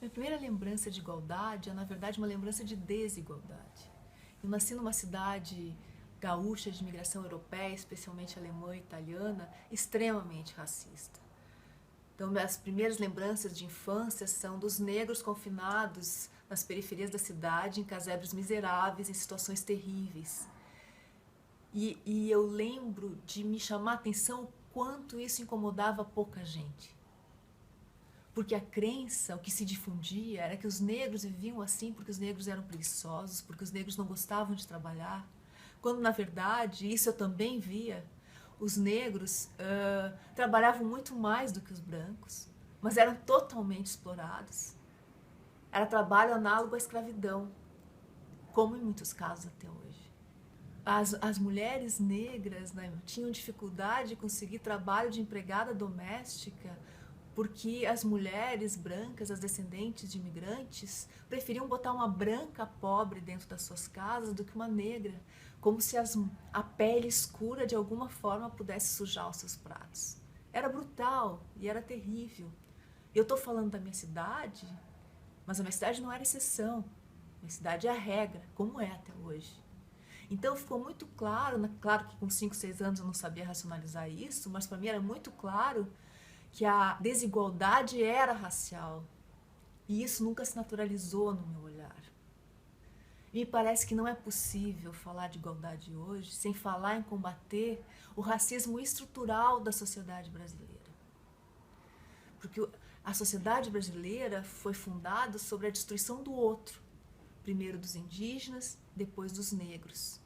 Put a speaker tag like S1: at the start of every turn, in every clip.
S1: Minha primeira lembrança de igualdade é, na verdade, uma lembrança de desigualdade. Eu nasci numa cidade gaúcha de imigração europeia, especialmente alemã e italiana, extremamente racista. Então, minhas primeiras lembranças de infância são dos negros confinados nas periferias da cidade, em casebres miseráveis, em situações terríveis. E eu lembro de me chamar a atenção o quanto isso incomodava pouca gente. Porque a crença, o que se difundia, era que os negros viviam assim porque os negros eram preguiçosos, porque os negros não gostavam de trabalhar. Quando, na verdade, isso eu também via, os negros trabalhavam muito mais do que os brancos, mas eram totalmente explorados. Era trabalho análogo à escravidão, como em muitos casos até hoje. As mulheres negras, né, tinham dificuldade de conseguir trabalho de empregada doméstica porque as mulheres brancas, as descendentes de imigrantes, preferiam botar uma branca pobre dentro das suas casas do que uma negra, como se a pele escura de alguma forma pudesse sujar os seus pratos. Era brutal e era terrível. Eu estou falando da minha cidade, mas a minha cidade não era exceção. A minha cidade é a regra, como é até hoje. Então ficou muito claro, claro que com 5, 6 anos eu não sabia racionalizar isso, mas para mim era muito claro que a desigualdade era racial. E isso nunca se naturalizou no meu olhar. E me parece que não é possível falar de igualdade hoje sem falar em combater o racismo estrutural da sociedade brasileira. Porque a sociedade brasileira foi fundada sobre a destruição do outro, primeiro dos indígenas, depois dos negros.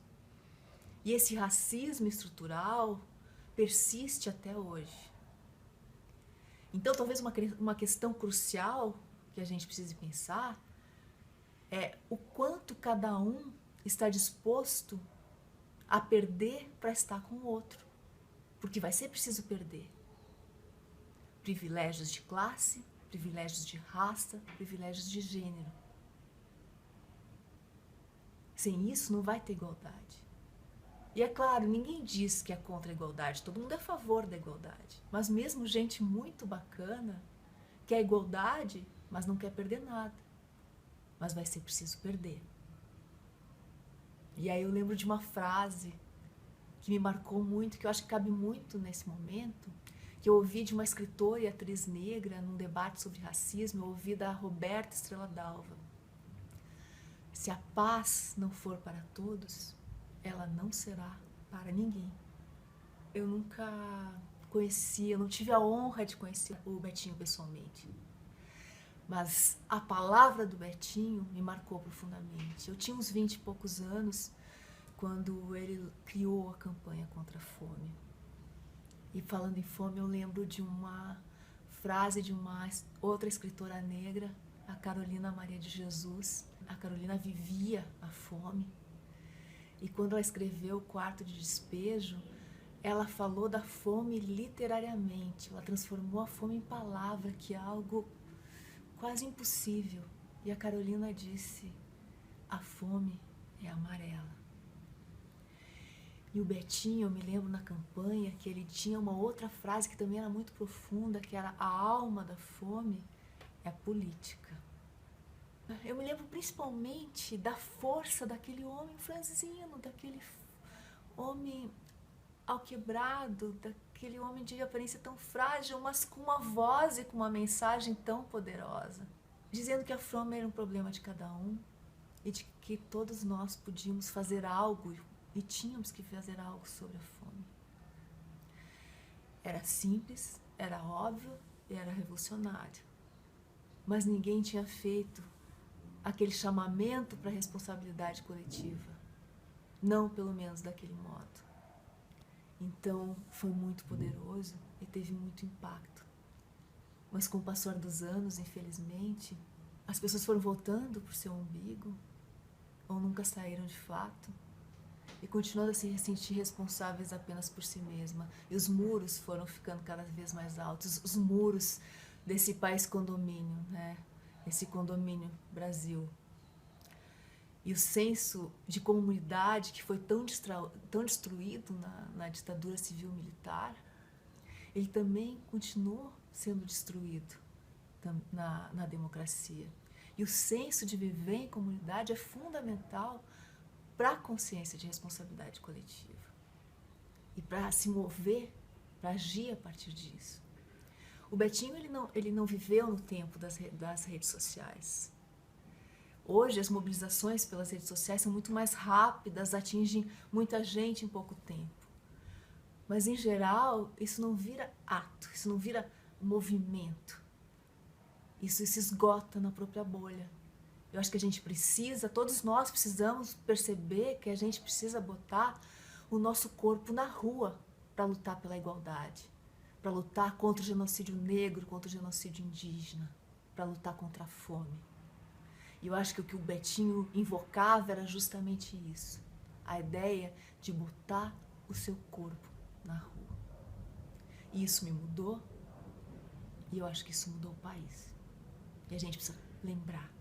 S1: E esse racismo estrutural persiste até hoje. Então, talvez uma questão crucial que a gente precise pensar é o quanto cada um está disposto a perder para estar com o outro. Porque vai ser preciso perder privilégios de classe, privilégios de raça, privilégios de gênero. Sem isso, não vai ter igualdade. E é claro, ninguém diz que é contra a igualdade, todo mundo é a favor da igualdade. Mas mesmo gente muito bacana quer igualdade, mas não quer perder nada. Mas vai ser preciso perder. E aí eu lembro de uma frase que me marcou muito, que eu acho que cabe muito nesse momento, que eu ouvi de uma escritora e atriz negra num debate sobre racismo, eu ouvi da Roberta Estrela Dalva. Se a paz não for para todos, ela não será para ninguém. Eu nunca conheci, eu não tive a honra de conhecer o Betinho pessoalmente. Mas a palavra do Betinho me marcou profundamente. Eu tinha uns 20 e poucos anos quando ele criou a campanha contra a fome. E falando em fome, eu lembro de uma frase de uma outra escritora negra, a Carolina Maria de Jesus. A Carolina vivia a fome. E quando ela escreveu O Quarto de Despejo, ela falou da fome literariamente. Ela transformou a fome em palavra, que é algo quase impossível. E a Carolina disse: a fome é amarela. E o Betinho, eu me lembro na campanha que ele tinha uma outra frase que também era muito profunda, que era: a alma da fome é a política. Eu me lembro principalmente da força daquele homem franzino, daquele homem alquebrado, daquele homem de aparência tão frágil, mas com uma voz e com uma mensagem tão poderosa, dizendo que a fome era um problema de cada um e de que todos nós podíamos fazer algo e tínhamos que fazer algo sobre a fome. Era simples, era óbvio e era revolucionário. Mas ninguém tinha feito aquele chamamento para a responsabilidade coletiva. Não, pelo menos, daquele modo. Então, foi muito poderoso e teve muito impacto. Mas com o passar dos anos, infelizmente, as pessoas foram voltando para o seu umbigo, ou nunca saíram de fato, e continuando a se sentir responsáveis apenas por si mesma. E os muros foram ficando cada vez mais altos, os muros desse país condomínio, né? Esse condomínio Brasil. E o senso de comunidade que foi tão destruído na ditadura civil-militar, ele também continuou sendo destruído. na democracia. E o senso de viver em comunidade é fundamental para a consciência de responsabilidade coletiva e para se mover, para agir a partir disso. O Betinho ele não viveu no tempo das redes sociais. Hoje as mobilizações pelas redes sociais são muito mais rápidas, atingem muita gente em pouco tempo. Mas em geral isso não vira ato, isso não vira movimento. Isso se esgota na própria bolha. Eu acho que a gente precisa, todos nós precisamos perceber que a gente precisa botar o nosso corpo na rua para lutar pela igualdade, para lutar contra o genocídio negro, contra o genocídio indígena, para lutar contra a fome. E eu acho que o que o Betinho invocava era justamente isso, a ideia de botar o seu corpo na rua. E isso me mudou, e eu acho que isso mudou o país. E a gente precisa lembrar